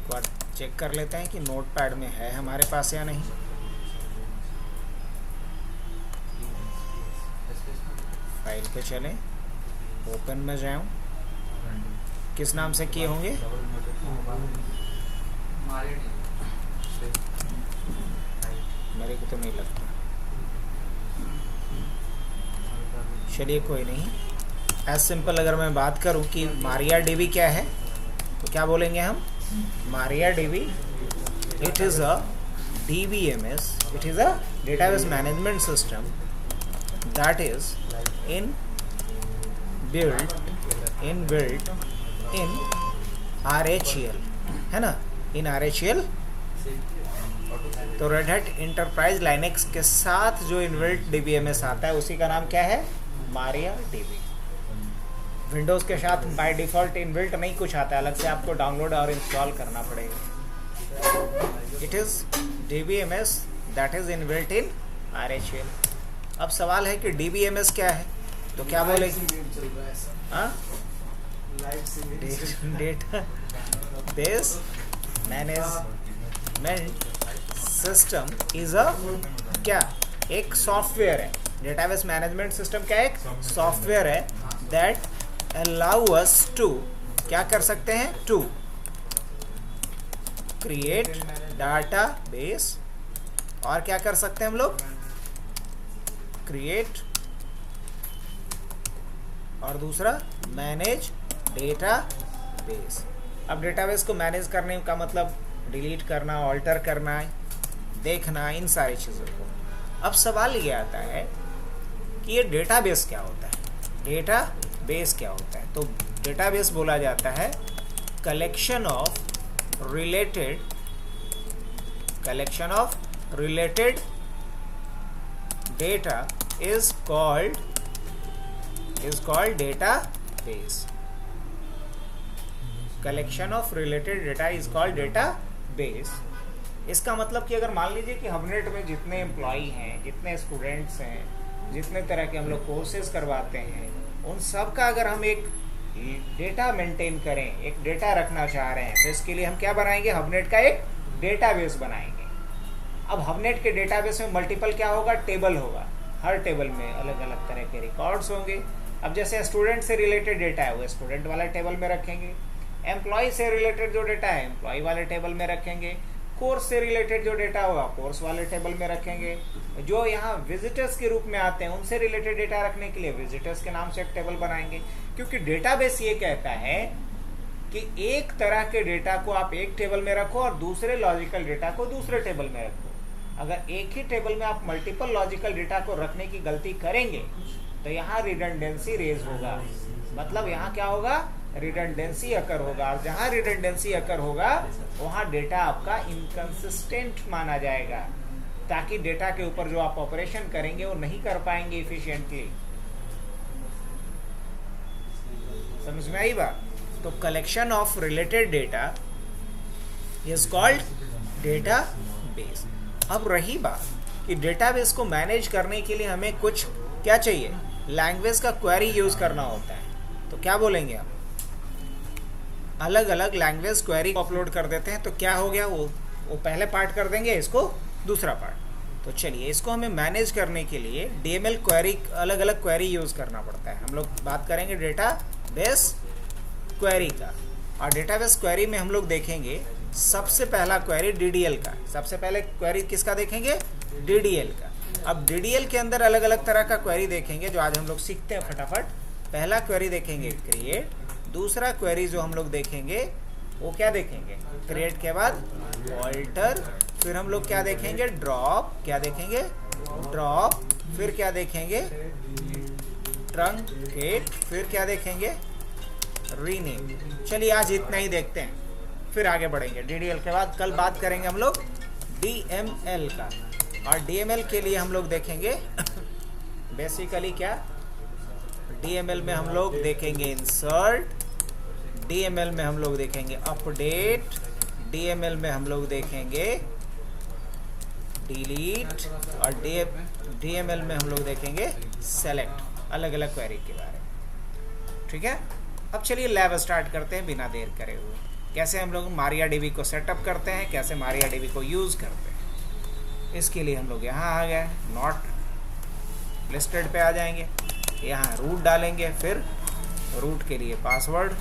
एक बार चेक कर लेते हैं कि नोटपैड में है हमारे पास या नहीं। फाइल पे चलें, ओपन में जाऊं, किस नाम से किए होंगे? मेरे को तो नहीं लगता। चलिए कोई नहीं। एज सिंपल अगर मैं बात करूं कि मारिया डीबी क्या है तो क्या बोलेंगे हम? Maria dB, it is a DBMS, it is a database management system that is inbuilt in RHEL, है ना, in RHEL। तो रेड हैट इंटरप्राइज लाइनेक्स के साथ जो इनबिल्ट DBMS आता है उसी का नाम क्या है? मारिया डीबी। विंडोज़ के साथ बाय डिफ़ॉल्ट इनबिल्ट नहीं कुछ आता है, अलग से आपको डाउनलोड और इंस्टॉल करना पड़ेगा। It is DBMS that is inbuilt in RHEL। अब सवाल है कि DBMS क्या है, तो क्या बोलेंगे? हाँ, data base management system is a क्या? एक सॉफ्टवेयर है। डेटाबेस मैनेजमेंट सिस्टम क्या है? एक सॉफ्टवेयर है दैट अलाउ अस टू क्या कर सकते हैं? टू क्रिएट डाटाबेस, और क्या कर सकते हैं हम लोग? क्रिएट, और दूसरा मैनेज डेटाबेस। अब डेटाबेस को मैनेज करने का मतलब डिलीट करना, ऑल्टर करना, देखना, इन सारी चीज़ों को। अब सवाल ये आता है कि ये डेटाबेस क्या होता है? डेटाबेस क्या होता है? तो डेटाबेस बोला जाता है collection of related data is called database. Collection of related data is called database. इसका मतलब कि अगर मान लीजिए कि हबनेट में जितने एम्प्लॉई हैं, जितने स्टूडेंट्स हैं, जितने तरह के हम लोग कोर्सेज करवाते हैं, उन सब का अगर हम एक डेटा मेंटेन करें, एक डेटा रखना चाह रहे हैं, तो इसके लिए हम क्या बनाएंगे? हबनेट का एक डेटाबेस बनाएंगे। अब हबनेट के डेटाबेस में मल्टीपल क्या होगा? टेबल होगा। हर टेबल में अलग अलग तरह के रिकॉर्ड्स होंगे। अब जैसे स्टूडेंट से रिलेटेड डेटा है वो स्टूडेंट वाला टेबल में रखेंगे, एम्प्लॉय से रिलेटेड जो डेटा है एम्प्लॉय वाले टेबल में रखेंगे, कोर्स से रिलेटेड जो डेटा होगा कोर्स वाले टेबल में रखेंगे, जो यहाँ विजिटर्स के रूप में आते हैं उनसे रिलेटेड डेटा रखने के लिए विजिटर्स के नाम से एक टेबल बनाएंगे। क्योंकि डेटाबेस ये कहता है कि एक तरह के डेटा को आप एक टेबल में रखो और दूसरे लॉजिकल डेटा को दूसरे टेबल में रखो। अगर एक ही टेबल में आप मल्टीपल लॉजिकल डेटा को रखने की गलती करेंगे तो यहाँ रिडंडेंसी रेज होगा। मतलब यहाँ क्या होगा? रिडंडेंसी अकर होगा, और जहाँ रिडंडेंसी अकर होगा वहाँ डेटा आपका इनकंसिस्टेंट माना जाएगा, ताकि डेटा के ऊपर जो आप ऑपरेशन करेंगे वो नहीं कर पाएंगे इफिशिएंटली। समझ में आई बात? तो collection of related data is called database. अब रही बात कि डेटाबेस को मैनेज करने के लिए हमें कुछ क्या चाहिए? लैंग्वेज का क्वेरी यूज करना होता है। तो क्या बोलेंगे हम? अलग अलग लैंग्वेज क्वेरी को अपलोड कर देते हैं। तो क्या हो गया? वो पहले पार्ट कर देंगे, इसको दूसरा पार्ट। तो चलिए, इसको हमें मैनेज करने के लिए DML क्वेरी, अलग अलग क्वेरी यूज करना पड़ता है। हम लोग बात करेंगे डेटाबेस क्वेरी का, और डेटाबेस क्वेरी में हम लोग देखेंगे सबसे पहला क्वेरी DDL का। सबसे पहले क्वेरी किसका देखेंगे? DDL का। अब DDL के अंदर अलग अलग तरह का क्वेरी देखेंगे जो आज हम लोग सीखते हैं फटाफट। पहला क्वेरी देखेंगे क्रिएट, दूसरा क्वेरी जो हम लोग देखेंगे वो क्या देखेंगे? क्रिएट के बाद ऑल्टर, फिर हम लोग क्या देखेंगे? ड्रॉप। क्या देखेंगे? ड्रॉप। फिर क्या देखेंगे? ट्रंकेट। फिर क्या देखेंगे? रीनेम। चलिए आज इतना ही देखते हैं, फिर आगे बढ़ेंगे। DDL के बाद कल बात करेंगे हम लोग DML का, और DML के लिए हम लोग देखेंगे बेसिकली क्या? DML में हम लोग देखेंगे इंसर्ट, DML में हम लोग देखेंगे अपडेट, DML में हम लोग देखेंगे डिलीट, और DML में हम लोग देखेंगे सेलेक्ट। अलग अलग क्वेरी के बारे में। ठीक है, अब चलिए लैब स्टार्ट करते हैं बिना देर करे हुए। कैसे हम लोग MariaDB को सेटअप करते हैं, कैसे MariaDB को यूज़ करते हैं। इसके लिए हम लोग यहाँ आ गए, नॉट लिस्टेड पे आ जाएंगे, यहाँ रूट डालेंगे, फिर रूट के लिए पासवर्ड,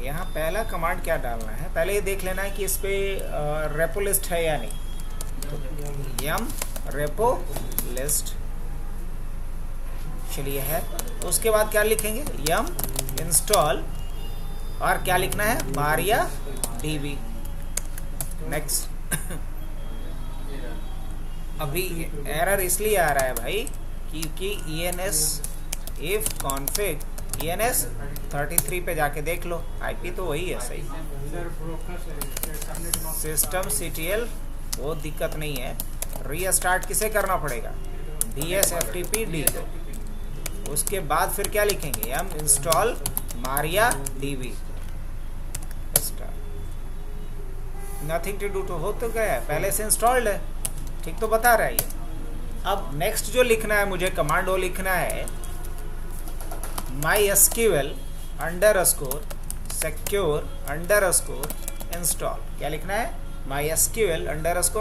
यहाँ पहला कमांड क्या डालना है, पहले ये देख लेना है कि इस पे रेपो लिस्ट है या नहीं। तो यम रेपो लिस्ट, चलिए है। उसके बाद क्या लिखेंगे, यम इंस्टॉल, और क्या लिखना है, MariaDB। नेक्स्ट। अभी एरर इसलिए आ रहा है भाई क्योंकि ENS इफ कॉन्फ़िग ENS 33 पे जाके देख लो, IP तो वही है सही। सिस्टम CTL वो दिक्कत नहीं है, रीस्टार्ट किसे करना पड़ेगा, DSFTPD को। उसके बाद फिर क्या लिखेंगे, हम install MariaDB। Nothing to do, तो हो तो गया है, पहले से इंस्टॉल्ड है, ठीक तो बता रहा है ये। अब नेक्स्ट जो लिखना है मुझे कमांड, वो लिखना है MySQL _ secure _ install। क्या लिखना है, MySQL _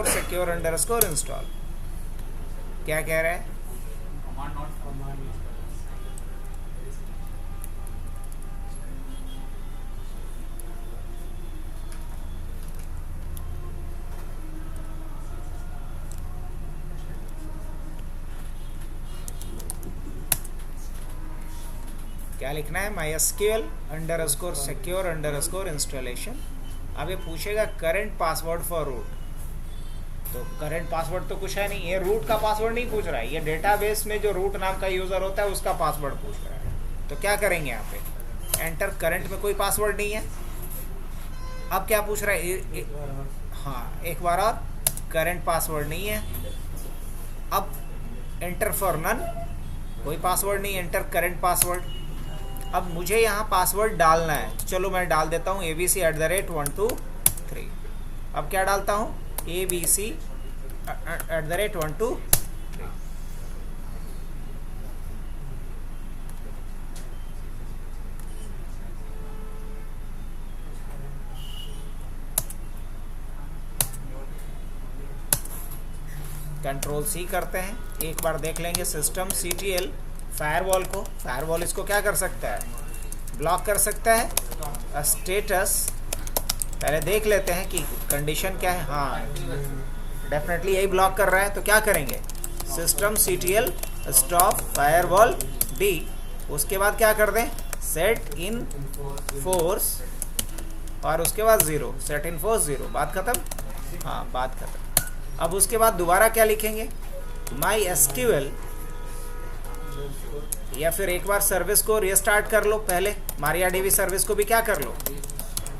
secure _ install। क्या कह रहा है, क्या लिखना है, MySQL _ secure _ installation। अब ये पूछेगा करंट पासवर्ड फॉर रूट, तो करंट पासवर्ड तो कुछ है नहीं, ये रूट का पासवर्ड नहीं पूछ रहा है, ये डेटाबेस में जो रूट नाम का यूज़र होता है उसका पासवर्ड पूछ रहा है। तो क्या करेंगे यहाँ पे, एंटर करंट में कोई पासवर्ड नहीं है। अब क्या पूछ रहा है, हाँ एक बार और, करंट पासवर्ड नहीं है। अब एंटर फॉर नन, कोई पासवर्ड नहीं, एंटर करंट पासवर्ड। अब मुझे यहाँ पासवर्ड डालना है, चलो मैं डाल देता हूँ abc@123। अब क्या डालता हूँ, abc@123। Ctrl+C करते हैं, एक बार देख लेंगे सिस्टम CTL फायरवॉल को। फायरवॉल इसको क्या कर सकता है, ब्लॉक कर सकता है। स्टेटस पहले देख लेते हैं कि कंडीशन क्या है, हाँ डेफिनेटली यही ब्लॉक कर रहा है। तो क्या करेंगे, system CTL stop firewall D। उसके बाद क्या कर दें, सेट इन फोर्स, और उसके बाद 0, सेट इन फोर्स 0। बात खत्म, हाँ बात खत्म। अब उसके बाद दोबारा क्या लिखेंगे, MySQL, या फिर एक बार सर्विस को रीस्टार्ट कर लो, पहले MariaDB सर्विस को भी क्या कर लो,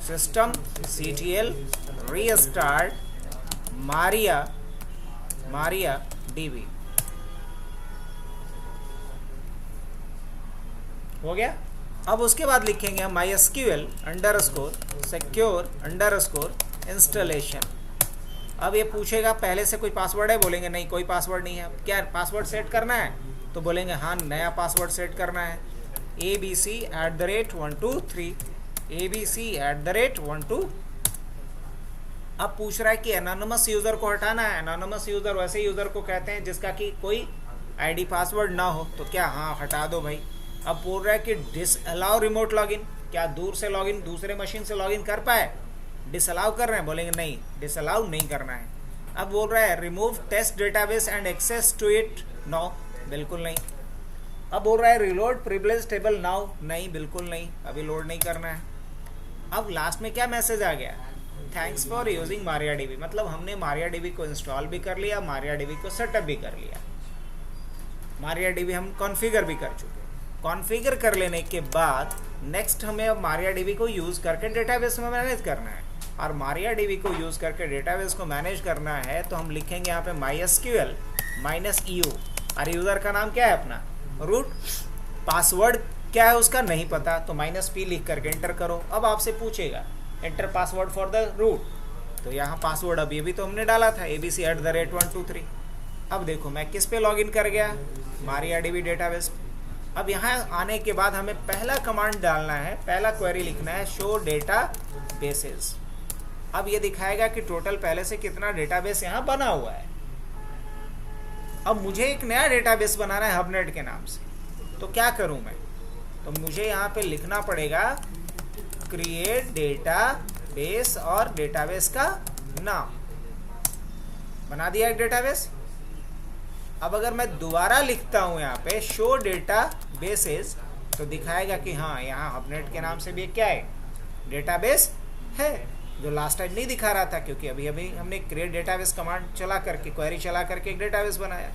सिस्टम CTL रीस्टार्ट MariaDB। हो गया। अब उसके बाद लिखेंगे हम MySQL _ secure _ installation। अब ये पूछेगा पहले से कोई पासवर्ड है, बोलेंगे नहीं कोई पासवर्ड नहीं है। क्या पासवर्ड सेट करना है, तो बोलेंगे हाँ नया पासवर्ड सेट करना है, abc@123 abc@123। अब पूछ रहा है कि एनोनिमस यूज़र को हटाना है। एनोनिमस यूज़र वैसे यूज़र को कहते हैं जिसका कि कोई आईडी पासवर्ड ना हो, तो क्या हाँ हटा दो भाई। अब बोल रहा है कि डिसअलाउ रिमोट लॉगिन, क्या दूर से लॉगिन, दूसरे मशीन से लॉगिन कर पाए, डिसअलाउ कर रहे हैं, बोलेंगे नहीं डिसअलाउ नहीं करना है। अब बोल रहा है remove test database and access to it, no बिल्कुल नहीं। अब बोल रहा है रिलोड प्रिविलेज टेबल नाउ, नहीं बिल्कुल नहीं, अभी लोड नहीं करना है। अब लास्ट में क्या मैसेज आ गया, थैंक्स फॉर यूजिंग MariaDB, मतलब हमने MariaDB को इंस्टॉल भी कर लिया, MariaDB को सेटअप भी कर लिया, MariaDB हम कॉन्फ़िगर भी कर चुके। कॉन्फ़िगर कर लेने के बाद नेक्स्ट हमें अब MariaDB को यूज़ करके डेटाबेस में मैनेज करना है, और MariaDB को यूज़ करके डेटाबेस को मैनेज करना है तो हम लिखेंगे यहाँ पे MySQL -u, और यूज़र का नाम क्या है अपना रूट, पासवर्ड क्या है उसका नहीं पता तो -p लिख करके एंटर करो। अब आपसे पूछेगा enter password for the root, तो यहाँ पासवर्ड अब ये भी तो हमने डाला था abc@123। अब देखो मैं किस पे लॉगिन कर गया, MariaDB डेटाबेस। अब यहाँ आने के बाद हमें पहला कमांड डालना है, पहला क्वेरी लिखना है शो डेटा बेसेस। अब ये दिखाएगा कि टोटल पहले से कितना डेटाबेस यहाँ बना हुआ है। अब मुझे एक नया डेटाबेस बनाना है हबनेट के नाम से, तो क्या करूं मैं, तो मुझे यहाँ पे लिखना पड़ेगा क्रिएट डेटाबेस और डेटाबेस का नाम। बना दिया एक डेटाबेस। अब अगर मैं दोबारा लिखता हूं यहाँ पे शो डेटा बेसेस, तो दिखाएगा कि हाँ यहाँ हबनेट के नाम से भी क्या है डेटाबेस है, जो लास्ट टाइम नहीं दिखा रहा था क्योंकि अभी अभी हमने क्रिएट डेटाबेस कमांड चला करके क्वेरी चला करके एक डेटाबेस बनाया।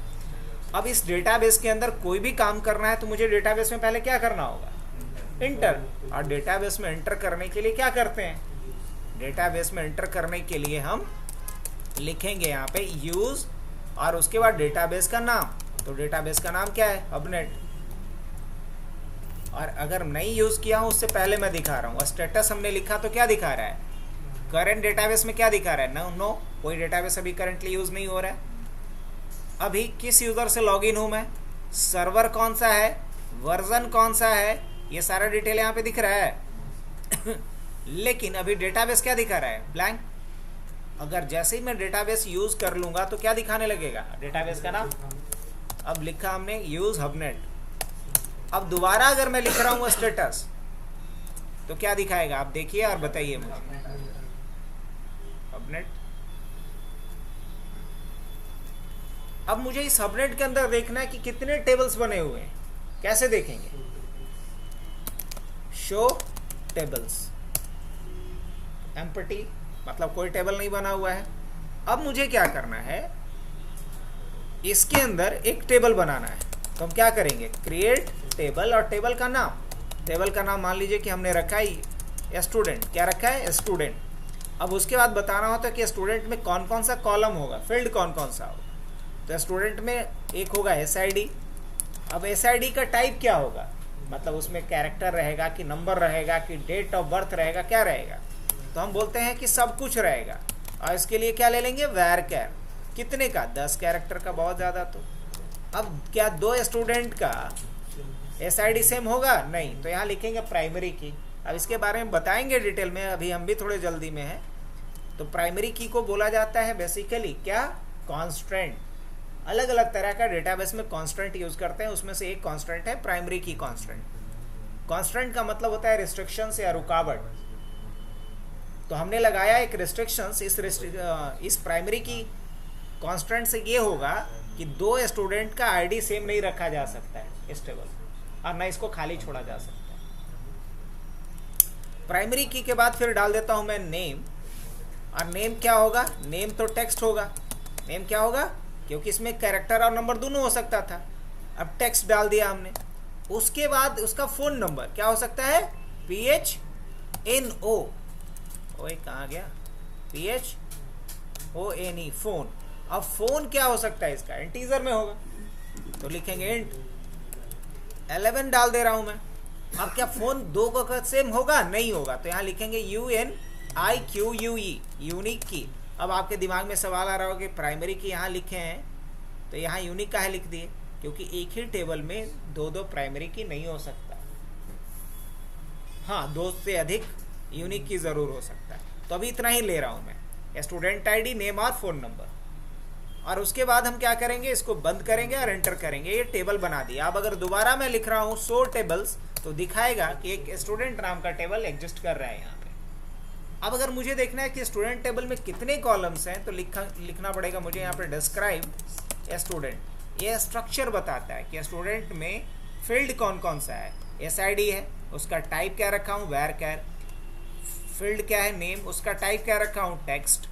अब इस डेटाबेस के अंदर कोई भी काम करना है तो मुझे डेटाबेस में पहले क्या करना होगा, इंटर। और डेटाबेस में एंटर करने के लिए क्या करते हैं, डेटाबेस में एंटर करने के लिए हम लिखेंगे यहाँ पे यूज और उसके बाद डेटाबेस का नाम। तो डेटाबेस का नाम क्या है हबनेट। और अगर नहीं यूज किया हूं उससे पहले मैं दिखा रहा हूँ, स्टेटस हमने लिखा तो क्या दिखा रहा है, करंट डेटाबेस में क्या दिखा रहा है, नो कोई डेटाबेस अभी करंटली यूज नहीं हो रहा है। अभी किस यूजर से लॉगिन हूं मैं, सर्वर कौन सा है, वर्जन कौन सा है, ये सारा डिटेल यहाँ पे दिख रहा है लेकिन अभी डेटाबेस क्या दिखा रहा है, ब्लैंक। अगर जैसे ही मैं डेटाबेस यूज कर लूंगा तो क्या दिखाने लगेगा, डेटाबेस का नाम। अब लिखा हमने यूज हबनेट। अब दोबारा अगर मैं लिख रहा हूँ स्टेटस तो क्या दिखाएगा, आप देखिए और बताइए मुझे। हबनेट। अब मुझे इस हबनेट के अंदर देखना है कि कितने टेबल्स बने हुए हैं। कैसे देखेंगे, शो टेबल्स, एम्प्टी मतलब कोई टेबल नहीं बना हुआ है। अब मुझे क्या करना है, इसके अंदर एक टेबल बनाना है। तो हम क्या करेंगे, क्रिएट टेबल और टेबल का नाम। टेबल का नाम मान लीजिए कि हमने रखा है स्टूडेंट। क्या रखा है, स्टूडेंट। अब उसके बाद बताना होता है कि स्टूडेंट में कौन कौन सा कॉलम होगा, फील्ड कौन कौन सा होगा। तो स्टूडेंट में एक होगा SID। अब SID का टाइप क्या होगा, मतलब उसमें कैरेक्टर रहेगा कि नंबर रहेगा कि डेट ऑफ बर्थ रहेगा, क्या रहेगा। तो हम बोलते हैं कि सब कुछ रहेगा। और इसके लिए क्या ले लेंगे, varchar। कितने का, 10 कैरेक्टर का, बहुत ज़्यादा। तो अब क्या दो स्टूडेंट का SID सेम होगा, नहीं। तो यहाँ लिखेंगे प्राइमरी की। अब इसके बारे में बताएंगे डिटेल में, अभी हम भी थोड़े जल्दी में हैं। तो प्राइमरी की को बोला जाता है बेसिकली क्या, कॉन्स्टेंट। अलग अलग तरह का डेटाबेस में कॉन्स्टेंट यूज करते हैं, उसमें से एक कॉन्स्टेंट है प्राइमरी की कॉन्स्टेंट। कॉन्स्टेंट का मतलब होता है रिस्ट्रिक्शन या रुकावट। तो हमने लगाया एक रिस्ट्रिक्शंस। इस प्राइमरी की कॉन्स्टेंट से ये होगा कि दो स्टूडेंट का ID सेम नहीं रखा जा सकता है इस टेबल, और ना इसको खाली छोड़ा जा सकता है। प्राइमरी की के बाद फिर डाल देता हूं मैं नेम। और नेम क्या होगा, नेम तो टेक्स्ट होगा। नेम क्या होगा, क्योंकि इसमें कैरेक्टर और नंबर दोनों हो सकता था। अब टेक्स्ट डाल दिया हमने। उसके बाद उसका फोन नंबर क्या हो सकता है, PHNO। ओए कहाँ गया, PHONE, फोन। अब फोन क्या हो सकता है इसका, इंटीजर में होगा, तो लिखेंगे इंट। 11 डाल दे रहा हूं मैं। अब क्या फोन दो का सेम होगा, नहीं होगा। तो यहाँ लिखेंगे UNIQUE, यूनिक की। अब आपके दिमाग में सवाल आ रहा होगा कि प्राइमरी की यहाँ लिखे हैं तो यहाँ यूनिक का है लिख दिए, क्योंकि एक ही टेबल में दो दो प्राइमरी की नहीं हो सकता। हाँ, दो से अधिक यूनिक की जरूर हो सकता है। तो अभी इतना ही ले रहा हूं मैं, स्टूडेंट ID, नेम और फोन नंबर। और उसके बाद हम क्या करेंगे, इसको बंद करेंगे और एंटर करेंगे। ये टेबल बना दिया। अब अगर दोबारा मैं लिख रहा हूँ शो टेबल्स, तो दिखाएगा कि एक स्टूडेंट नाम का टेबल एग्जिस्ट कर रहा है यहाँ पे। अब अगर मुझे देखना है कि स्टूडेंट टेबल में कितने कॉलम्स हैं, तो लिखना पड़ेगा मुझे यहाँ पे डिस्क्राइब स्टूडेंट। ये स्ट्रक्चर बताता है कि स्टूडेंट में फील्ड कौन कौन सा है। SID है, उसका टाइप क्या रखा हूँ, varchar। फील्ड क्या है, नेम, उसका टाइप क्या रखा हूँ, टेक्स्ट।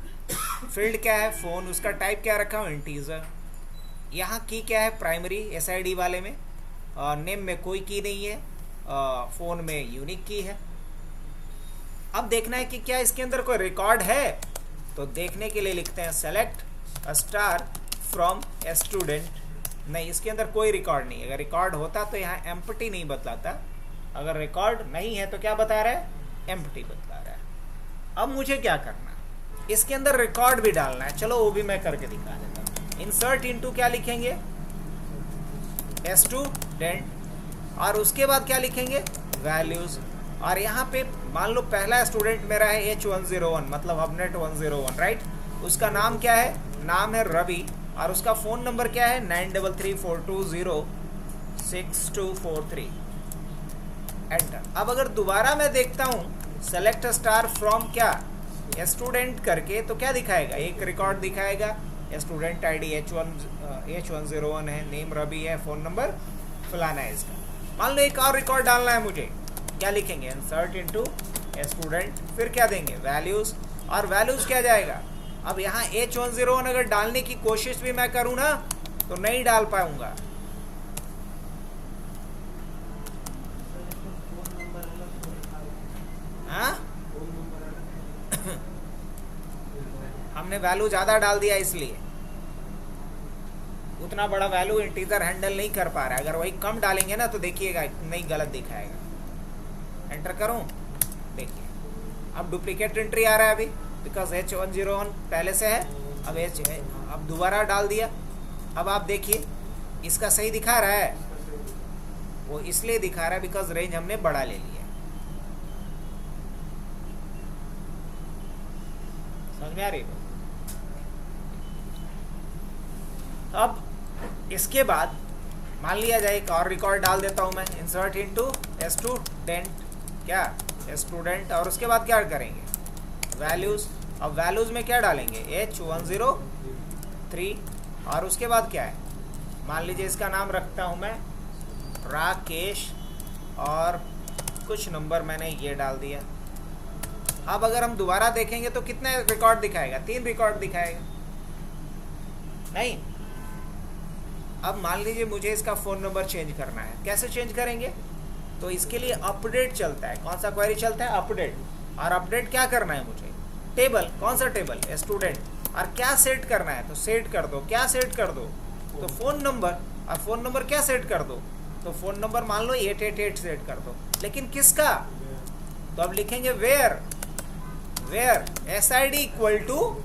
फील्ड क्या है, फोन, उसका टाइप क्या रखा हूँ, इंटीजर। यहाँ की क्या है, प्राइमरी SID वाले में, और नेम में कोई की नहीं है। फ़ोन में यूनिक की है। अब देखना है कि क्या इसके अंदर कोई रिकॉर्ड है, तो देखने के लिए लिखते हैं select a star from a student. नहीं, इसके अंदर कोई रिकॉर्ड नहीं है। अगर रिकॉर्ड होता तो यहाँ एम्प्टी नहीं बतलाता। अगर रिकॉर्ड नहीं है तो क्या बता रहा है, एम्प्टी बता रहा है। अब मुझे क्या करना, इसके अंदर रिकॉर्ड भी डालना है। चलो वो भी मैं करके दिखा देता हूँ। इंसर्ट इनटू क्या लिखेंगे, स्टूडेंट, और उसके बाद क्या लिखेंगे, वैल्यूज। और यहाँ पे मान लो पहला स्टूडेंट मेरा है H101, मतलब हबनेट 101, राइट। उसका नाम क्या है, नाम है रवि, और उसका फ़ोन नंबर क्या है 9334206243। एंटर। अब अगर दोबारा मैं देखता हूँ सेलेक्ट स्टार फ्रॉम क्या, स्टूडेंट करके, तो क्या दिखाएगा, एक रिकॉर्ड दिखाएगा। स्टूडेंट आईडी H101 है, नेम रवि है, फ़ोन नंबर फलाना है इसका। मान लो एक और रिकॉर्ड डालना है मुझे, क्या लिखेंगे, इंसर्ट इनटू स्टूडेंट, फिर क्या देंगे, वैल्यूज़। और वैल्यूज़ क्या जाएगा, अब यहाँ H101 अगर डालने की कोशिश भी मैं करूँ ना तो नहीं डाल पाऊंगा। हाँ हमने वैल्यू ज़्यादा डाल दिया, इसलिए उतना बड़ा वैल्यू इंटीजर हैंडल नहीं कर पा रहा है। अगर वही कम डालेंगे ना तो देखिएगा नहीं, गलत दिखाएगा। एंटर करूं, देखिए अब डुप्लीकेट एंट्री आ रहा है अभी, बिकॉज H101 पहले से है। अब दोबारा डाल दिया। अब आप देखिए इसका सही दिखा रहा है, वो इसलिए दिखा रहा है बिकॉज रेंज हमने बड़ा ले लिया। समझ में आ रही? अब इसके बाद मान लिया जाए एक और रिकॉर्ड डाल देता हूं मैं, इंसर्ट इनटू स्टूडेंट, क्या स्टूडेंट, और उसके बाद क्या करेंगे, वैल्यूज। अब वैल्यूज में क्या डालेंगे, H103, और उसके बाद क्या है, मान लीजिए इसका नाम रखता हूं मैं राकेश, और कुछ नंबर मैंने ये डाल दिया। अब अगर हम दोबारा देखेंगे तो कितने रिकॉर्ड दिखाएगा, 3 रिकॉर्ड दिखाएगा। नहीं, अब मान लीजिए मुझे इसका फ़ोन नंबर चेंज करना है, कैसे चेंज करेंगे, तो इसके लिए अपडेट चलता है। कौन सा क्वेरी चलता है, अपडेट। और अपडेट क्या करना है मुझे, टेबल, कौन सा टेबल, स्टूडेंट। और क्या सेट करना है, तो सेट कर दो, क्या सेट कर दो, तो फ़ोन नंबर। और फ़ोन नंबर क्या सेट कर दो, तो फ़ोन नंबर मान लो 888 सेट कर दो, लेकिन किसका, तो अब लिखेंगे where SID equal to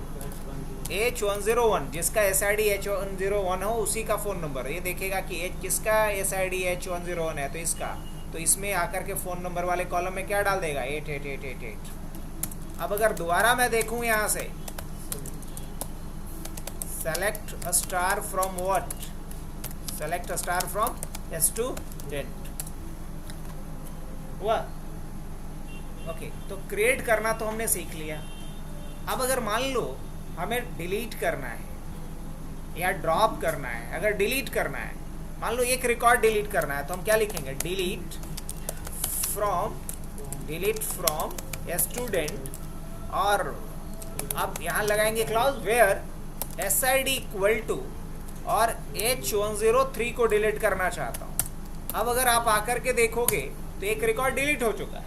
H101, जिसका SID H101 हो उसी का फ़ोन नंबर। ये देखेगा कि किसका SID H101 है, तो इसका, तो इसमें आकर के फ़ोन नंबर वाले कॉलम में क्या डाल देगा, 88888। अब अगर दोबारा मैं देखूं यहाँ से, select a star from what, select a star from student हुआ। ओके, तो क्रिएट करना तो हमने सीख लिया। अब अगर मान लो हमें डिलीट करना है या ड्रॉप करना है, अगर डिलीट करना है, मान लो एक रिकॉर्ड डिलीट करना है, तो हम क्या लिखेंगे, डिलीट फ्रॉम स्टूडेंट। और अब यहाँ लगाएंगे clause where SID equal to, और H103 को डिलीट करना चाहता हूँ। अब अगर आप आकर के देखोगे तो एक रिकॉर्ड डिलीट हो चुका है।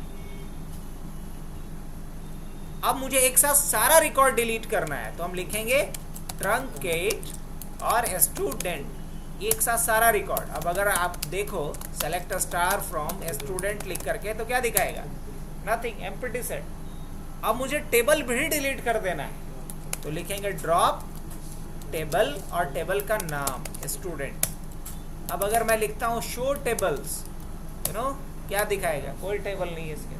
अब मुझे एक साथ सारा रिकॉर्ड डिलीट करना है, तो हम लिखेंगे ट्रंकेट और स्टूडेंट, एक साथ सारा रिकॉर्ड। अब अगर आप देखो सेलेक्ट स्टार फ्रॉम स्टूडेंट लिख करके, तो क्या दिखाएगा, नथिंग, एम्प्टी सेट। अब मुझे टेबल भी डिलीट कर देना है, तो लिखेंगे ड्रॉप टेबल, और टेबल का नाम स्टूडेंट। अब अगर मैं लिखता हूँ शो टेबल्स, क्या दिखाएगा, कोई टेबल नहीं है इसके।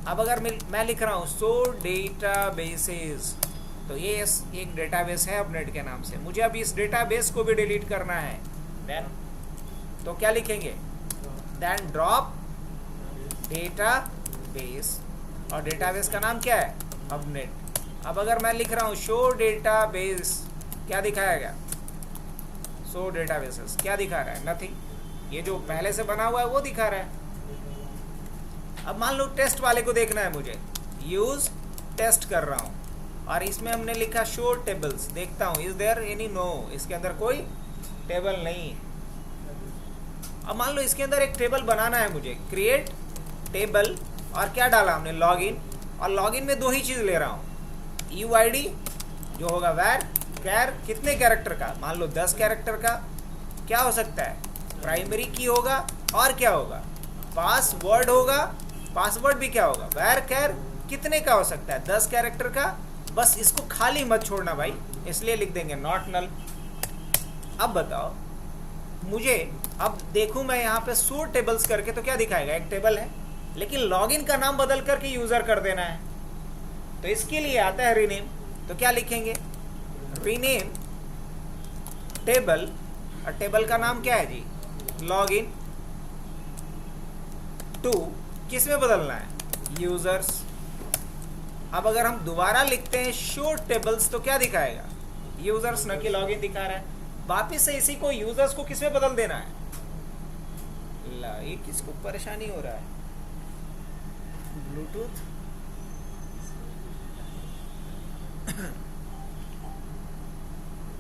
अब अगर मैं लिख रहा हूँ सो डेटाबेसेस, तो ये एक डेटाबेस है अपनेट के नाम से, मुझे अब इस डेटाबेस को भी डिलीट करना है। देन तो क्या लिखेंगे, देन ड्रॉप डेटाबेस, और डेटाबेस का नाम क्या है, अपनेट। अब अगर मैं लिख रहा हूँ शो डेटाबेस, क्या दिखाएगा, सो डेटाबेसेस, क्या दिखा रहा है, नथिंग, ये जो पहले से बना हुआ है वो दिखा रहा है। अब मान लो टेस्ट वाले को देखना है मुझे, यूज टेस्ट कर रहा हूँ, और इसमें हमने लिखा शो टेबल्स, देखता हूँ इज देयर एनी, नो, इसके अंदर कोई टेबल नहीं है। अब मान लो इसके अंदर एक टेबल बनाना है मुझे, क्रिएट टेबल, और क्या डाला हमने, लॉगिन, और लॉगिन में दो ही चीज़ ले रहा हूँ, UID जो होगा वैर कैर, कितने कैरेक्टर का, मान लो 10 कैरेक्टर का, क्या हो सकता है, प्राइमरी की होगा, और क्या होगा, पासवर्ड होगा, पासवर्ड भी क्या होगा, वैर कैर, कितने का हो सकता है, 10 कैरेक्टर का। बस इसको खाली मत छोड़ना भाई, इसलिए लिख देंगे नॉट नल। अब बताओ मुझे, अब देखूं मैं यहाँ पे शो टेबल्स करके तो क्या दिखाएगा, एक टेबल है, लेकिन लॉगिन का नाम बदल करके यूजर कर देना है, तो इसके लिए आता है रीनेम। तो क्या लिखेंगे, रीनेम टेबल, और टेबल का नाम क्या है जी, लॉगिन टू, किस में बदलना है, यूजर्स। अब अगर हम दोबारा लिखते हैं शो टेबल्स तो क्या दिखाएगा, यूजर्स, न कि लॉगिन दिखा रहा है। वापिस से इसी को यूजर्स को किस में बदल देना है, ला ये किसको परेशानी हो रहा है, ब्लूटूथ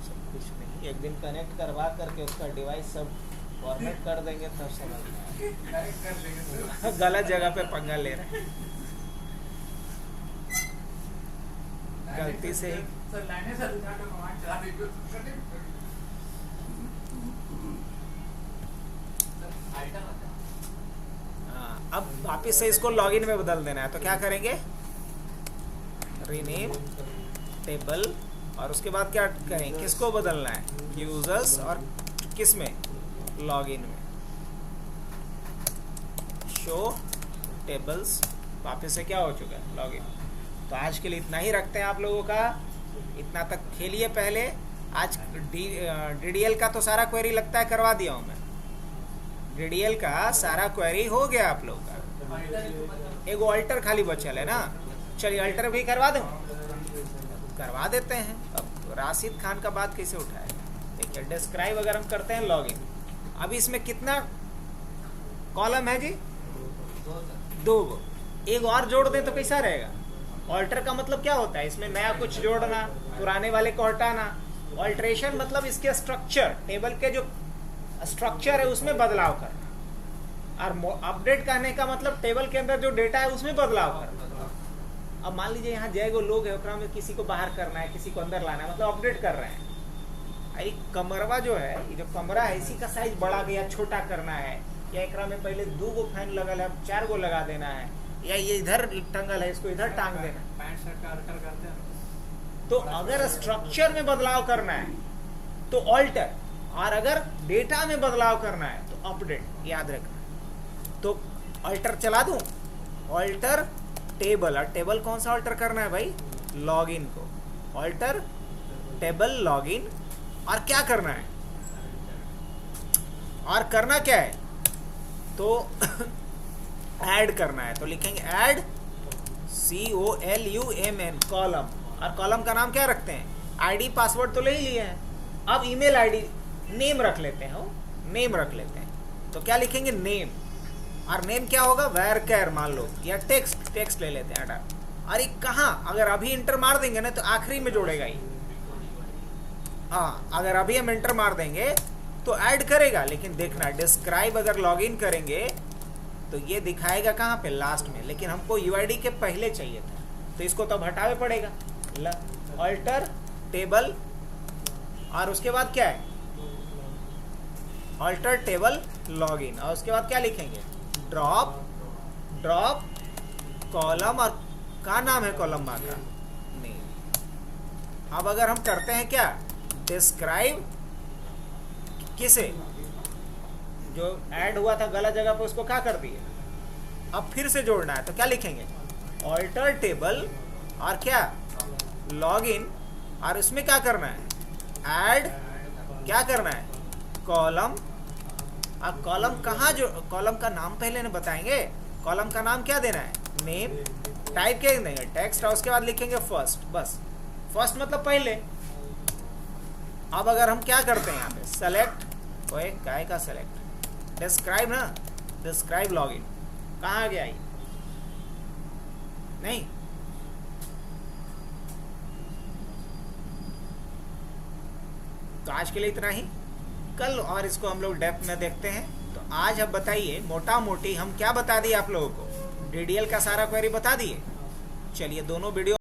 सब कुछ नहीं, एक दिन कनेक्ट करवा करके उसका डिवाइस सब फॉर्मेट कर देंगे तब समझ में आएगा। गलत जगह पे पंगा ले रहे हैं, गलती से ही। अब वापिस से इसको लॉगिन में बदल देना है, तो क्या करेंगे, रीनेम टेबल, और उसके बाद क्या करेंगे, किसको बदलना है, यूजर्स, और किस में, लॉगिन में, शो टेबल्स, वापिस से क्या हो चुका है, लॉगिन। तो आज के लिए इतना ही रखते हैं आप लोगों का, इतना तक खेलिए पहले। आज DDL का तो सारा क्वेरी लगता है करवा दिया हूँ मैं, DDL का सारा क्वेरी हो गया आप लोग का, एक अल्टर खाली बचल है ना, चलिए अल्टर भी करवा दूँ, करवा देते हैं। अब राशिद खान का बात कैसे उठाएगा, देखिए डिस्क्राइब अगर हम करते हैं लॉगिन, अभी इसमें कितना कॉलम है जी, 2, एक और जोड़ दें तो कैसा रहेगा। ऑल्टर का मतलब क्या होता है, इसमें नया कुछ जोड़ना, पुराने वाले को हटाना। ऑल्ट्रेशन मतलब इसके स्ट्रक्चर, टेबल के जो स्ट्रक्चर है उसमें बदलाव करना, और अपडेट करने का मतलब टेबल के अंदर जो डेटा है उसमें बदलाव करना। अब मान लीजिए यहाँ जय गो लोग है, उसमें किसी को बाहर करना है, किसी को अंदर लाना है, मतलब अपडेट कर रहे हैं। एक कमरवा जो है, ये जो कमरा है इसी का साइज बढ़ा दिया, छोटा करना है, या एकरा में पहले 2 गो फैन लगल है, अब 4 गो लगा देना है, या ये इधर टंगल है इसको इधर टांग देना। पैंट शर्ट का अल्टर करते हैं। तो अगर स्ट्रक्चर में बदलाव करना है तो ऑल्टर, और अगर डेटा में बदलाव करना है तो अपडेट, याद रखना। तो ऑल्टर चला दूं, ऑल्टर टेबल, और टेबल कौन सा ऑल्टर करना है भाई, लॉगिन को, ऑल्टर टेबल लॉगिन, और क्या करना है, और करना क्या है, तो ऐड करना है। तो लिखेंगे ऐड COLUMN कॉलम, और कॉलम का नाम क्या रखते हैं, आईडी पासवर्ड तो ले ही लिए हैं, अब ईमेल आईडी नेम रख लेते हैं, नेम रख लेते हैं। तो क्या लिखेंगे, नेम, और नेम क्या होगा, वैर कैर मान लो, या टेक्स्ट ले लेते हैं हटा। और ये कहाँ, अगर अभी इंटर मार देंगे ना तो आखिरी में जोड़ेगा ही, हाँ अगर अभी हम इंटर मार देंगे तो ऐड करेगा, लेकिन देखना डिस्क्राइब अगर लॉगिन करेंगे तो ये दिखाएगा कहाँ पे, लास्ट में, लेकिन हमको UID के पहले चाहिए था, तो इसको तब हटावे पड़ेगा। ऑल्टर टेबल, और उसके बाद क्या है, ऑल्टर टेबल लॉगिन, और उसके बाद क्या लिखेंगे, ड्रॉप कॉलम, और क्या नाम है कॉलम का, नेम। अब अगर हम करते हैं क्या, डिस्क्राइब किसे, जो ऐड हुआ था गलत जगह पे उसको क्या कर दिए, अब फिर से जोड़ना है, तो क्या लिखेंगे, ऑल्टर टेबल, और क्या, लॉगिन, और इसमें क्या करना है, ऐड, क्या करना है, कॉलम। अब कॉलम कहाँ, जो कॉलम का नाम पहले न बताएंगे, कॉलम का नाम क्या देना है, नेम, टाइप क्या देंगे, टेक्स्ट, और उसके बाद लिखेंगे फर्स्ट, बस फर्स्ट मतलब पहले। अब अगर हम क्या करते हैं यहाँ पे, सेलेक्ट, कोई काय का सेलेक्ट, डिस्क्राइब ना, डिस्क्राइब लॉगिन, कहाँ गया ये, नहीं, तो आज के लिए इतना ही, कल और इसको हम लोग डेप्थ में देखते हैं। तो आज अब बताइए मोटा मोटी हम क्या बता दिए आप लोगों को, डीडीएल का सारा क्वेरी बता दिए। चलिए दोनों वीडियो